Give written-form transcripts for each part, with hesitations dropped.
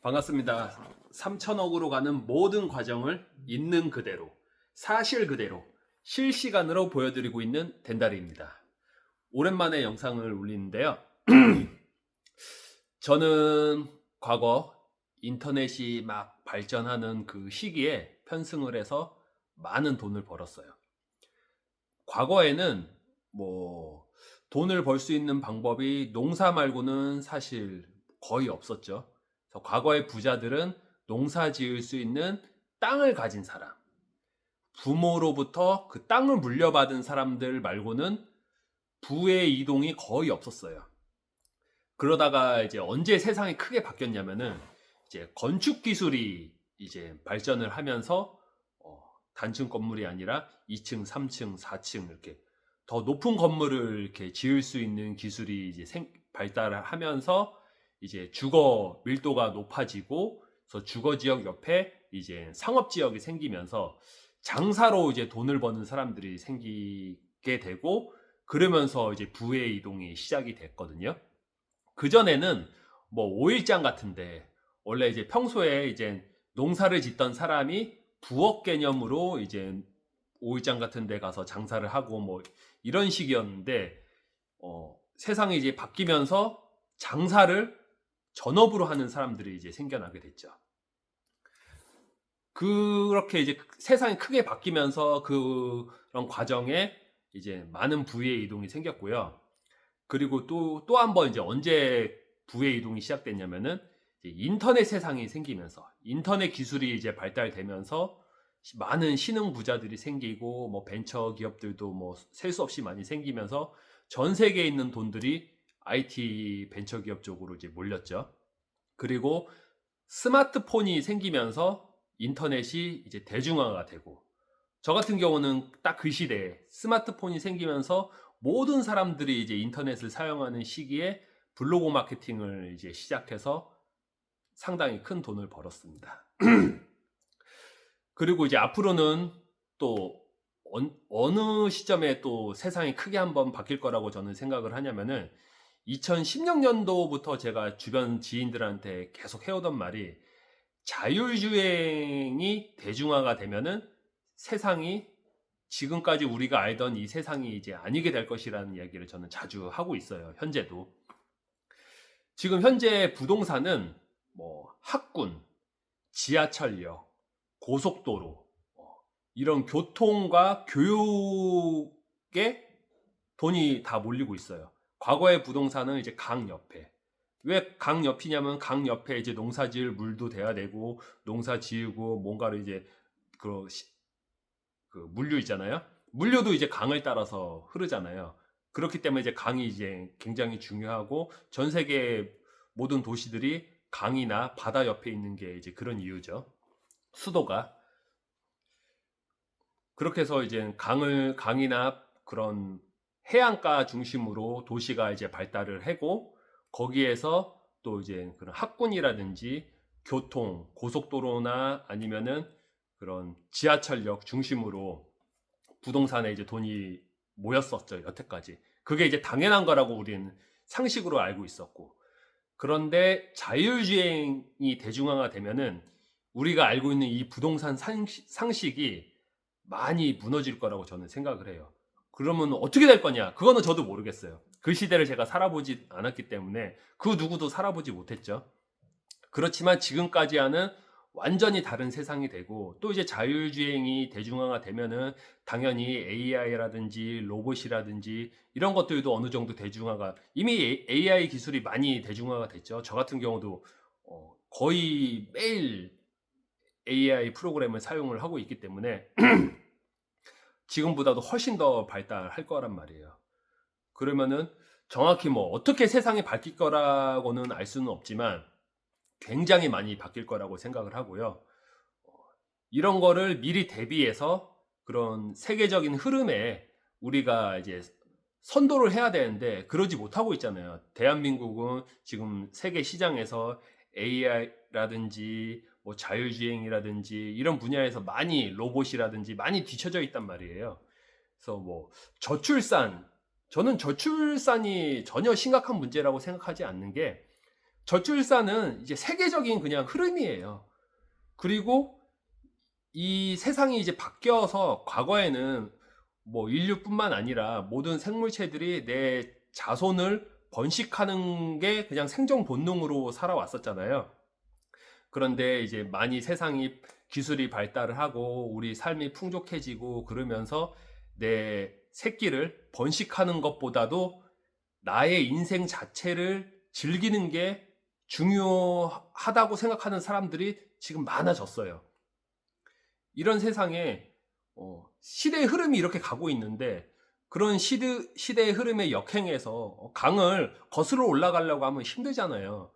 반갑습니다. 3천억으로 가는 모든 과정을 있는 그대로, 사실 그대로, 실시간으로 보여드리고 있는 덴다리입니다. 오랜만에 영상을 올리는데요. 저는 과거 인터넷이 막 발전하는 그 시기에 편승을 해서 많은 돈을 벌었어요. 과거에는 뭐 돈을 벌 수 있는 방법이 농사 말고는 사실 거의 없었죠. 그래서 과거의 부자들은 농사 지을 수 있는 땅을 가진 사람, 부모로부터 그 땅을 물려받은 사람들 말고는 부의 이동이 거의 없었어요. 그러다가 이제 언제 세상이 크게 바뀌었냐면은 이제 건축 기술이 이제 발전을 하면서 단층 건물이 아니라 2층, 3층, 4층 이렇게 더 높은 건물을 이렇게 지을 수 있는 기술이 이제 발달을 하면서 이제 주거 밀도가 높아지고, 그래서 주거 지역 옆에 이제 상업 지역이 생기면서 장사로 이제 돈을 버는 사람들이 생기게 되고, 그러면서 이제 부의 이동이 시작이 됐거든요. 그전에는 뭐 오일장 같은데 원래 이제 평소에 이제 농사를 짓던 사람이 부업 개념으로 이제 오일장 같은 데 가서 장사를 하고 뭐 이런 식이었는데, 세상이 이제 바뀌면서 장사를 전업으로 하는 사람들이 이제 생겨나게 됐죠. 그렇게 이제 세상이 크게 바뀌면서 그런 과정에 이제 많은 부의 이동이 생겼고요. 그리고 또 한 번 이제 언제 부의 이동이 시작됐냐면은 이제 인터넷 세상이 생기면서, 인터넷 기술이 이제 발달되면서 많은 신흥 부자들이 생기고 뭐 벤처 기업들도 뭐 셀 수 없이 많이 생기면서 전 세계에 있는 돈들이 IT 벤처 기업 쪽으로 이제 몰렸죠. 그리고 스마트폰이 생기면서 인터넷이 이제 대중화가 되고, 저 같은 경우는 딱 그 시대에 스마트폰이 생기면서 모든 사람들이 이제 인터넷을 사용하는 시기에 블로그 마케팅을 이제 시작해서 상당히 큰 돈을 벌었습니다. 그리고 이제 앞으로는 또 어느 시점에 또 세상이 크게 한번 바뀔 거라고 저는 생각을 하냐면은, 2016년도부터 제가 주변 지인들한테 계속 해오던 말이, 자율주행이 대중화가 되면은 세상이 지금까지 우리가 알던 이 세상이 이제 아니게 될 것이라는 이야기를 저는 자주 하고 있어요. 현재도. 지금 현재 부동산은 뭐 학군, 지하철역, 고속도로, 이런 교통과 교육에 돈이 다 몰리고 있어요. 과거의 부동산은 이제 강 옆에. 왜 강 옆이냐면 강 옆에 이제 농사 지을 물도 돼야 되고, 농사 지으고 뭔가를 이제 그, 그 물류 있잖아요. 물류도 이제 강을 따라서 흐르잖아요. 그렇기 때문에 이제 강이 이제 굉장히 중요하고, 전 세계 모든 도시들이 강이나 바다 옆에 있는 게 이제 그런 이유죠. 수도가. 그렇게 해서 이제 강이나 그런 해안가 중심으로 도시가 이제 발달을 하고, 거기에서 또 이제 그런 학군이라든지 교통, 고속도로나 아니면은 그런 지하철역 중심으로 부동산에 이제 돈이 모였었죠, 여태까지. 그게 이제 당연한 거라고 우리는 상식으로 알고 있었고. 그런데 자율주행이 대중화가 되면은 우리가 알고 있는 이 부동산 상식이 많이 무너질 거라고 저는 생각을 해요. 그러면 어떻게 될 거냐? 그거는 저도 모르겠어요. 그 시대를 제가 살아보지 않았기 때문에 그 누구도 살아보지 못했죠. 그렇지만 지금까지와는 완전히 다른 세상이 되고, 또 이제 자율주행이 대중화가 되면은 당연히 AI라든지 로봇이라든지 이런 것들도 어느 정도 대중화가, 이미 AI 기술이 많이 대중화가 됐죠. 저 같은 경우도 거의 매일 AI 프로그램을 사용을 하고 있기 때문에 지금보다도 훨씬 더 발달할 거란 말이에요. 그러면은 정확히 뭐 어떻게 세상이 바뀔 거라고는 알 수는 없지만 굉장히 많이 바뀔 거라고 생각을 하고요. 이런 거를 미리 대비해서 그런 세계적인 흐름에 우리가 이제 선도를 해야 되는데 그러지 못하고 있잖아요. 대한민국은 지금 세계 시장에서 AI라든지 뭐 자율주행이라든지 이런 분야에서 많이, 로봇이라든지 많이 뒤처져 있단 말이에요. 그래서 뭐 저출산, 저는 저출산이 전혀 심각한 문제라고 생각하지 않는 게, 저출산은 이제 세계적인 그냥 흐름이에요. 그리고 이 세상이 이제 바뀌어서 과거에는 뭐 인류뿐만 아니라 모든 생물체들이 내 자손을 번식하는 게 그냥 생존 본능으로 살아왔었잖아요. 그런데 이제 많이 세상이 기술이 발달을 하고 우리 삶이 풍족해지고 그러면서 내 새끼를 번식하는 것보다도 나의 인생 자체를 즐기는 게 중요하다고 생각하는 사람들이 지금 많아졌어요. 이런 세상에 시대의 흐름이 이렇게 가고 있는데 그런 시대의 흐름에 역행해서 강을 거슬러 올라가려고 하면 힘들잖아요.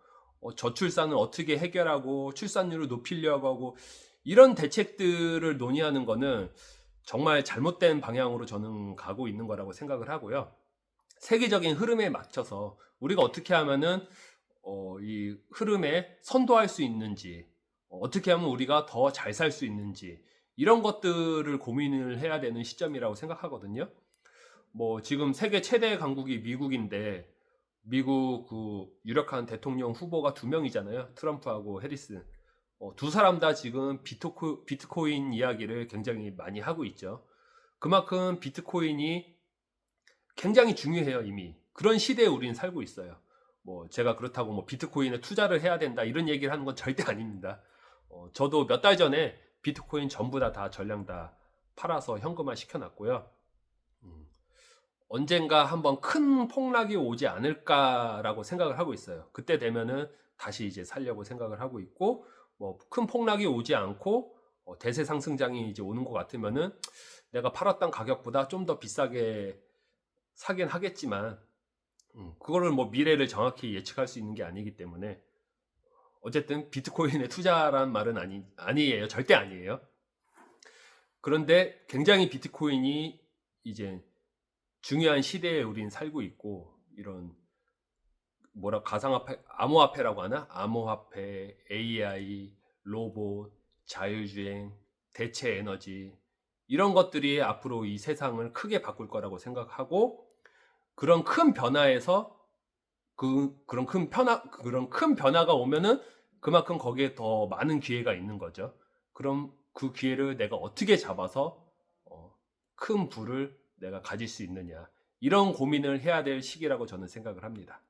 저출산을 어떻게 해결하고 출산율을 높이려고 하고 이런 대책들을 논의하는 거는 정말 잘못된 방향으로 저는 가고 있는 거라고 생각을 하고요. 세계적인 흐름에 맞춰서 우리가 어떻게 하면은 이 흐름에 선도할 수 있는지, 어떻게 하면 우리가 더 잘 살 수 있는지 이런 것들을 고민을 해야 되는 시점이라고 생각하거든요. 뭐 지금 세계 최대 강국이 미국인데 미국 그 유력한 대통령 후보가 두 명이잖아요. 트럼프하고 해리스. 두 사람 다 지금 비트코인 이야기를 굉장히 많이 하고 있죠. 그만큼 비트코인이 굉장히 중요해요, 이미. 그런 시대에 우리는 살고 있어요. 뭐 제가 그렇다고 뭐 비트코인에 투자를 해야 된다 이런 얘기를 하는 건 절대 아닙니다. 저도 몇 달 전에 비트코인 전부 다 전량 다 팔아서 현금화 시켜놨고요. 음, 언젠가 한번 큰 폭락이 오지 않을까라고 생각을 하고 있어요. 그때 되면은 다시 이제 살려고 생각을 하고 있고, 뭐 큰 폭락이 오지 않고 대세 상승장이 이제 오는 것 같으면은 내가 팔았던 가격보다 좀 더 비싸게 사긴 하겠지만, 그거를 뭐 미래를 정확히 예측할 수 있는 게 아니기 때문에 어쨌든 비트코인에 투자란 말은 아니에요. 절대 아니에요. 그런데 굉장히 비트코인이 이제 중요한 시대에 우린 살고 있고 이런 뭐라 가상화폐, 암호화폐라고 하나? 암호화폐, AI, 로봇, 자율주행, 대체 에너지 이런 것들이 앞으로 이 세상을 크게 바꿀 거라고 생각하고 그런 큰 변화에서 그런 큰 변화가 오면은 그만큼 거기에 더 많은 기회가 있는 거죠. 그럼 그 기회를 내가 어떻게 잡아서 큰 부를 내가 가질 수 있느냐 이런 고민을 해야 될 시기라고 저는 생각을 합니다.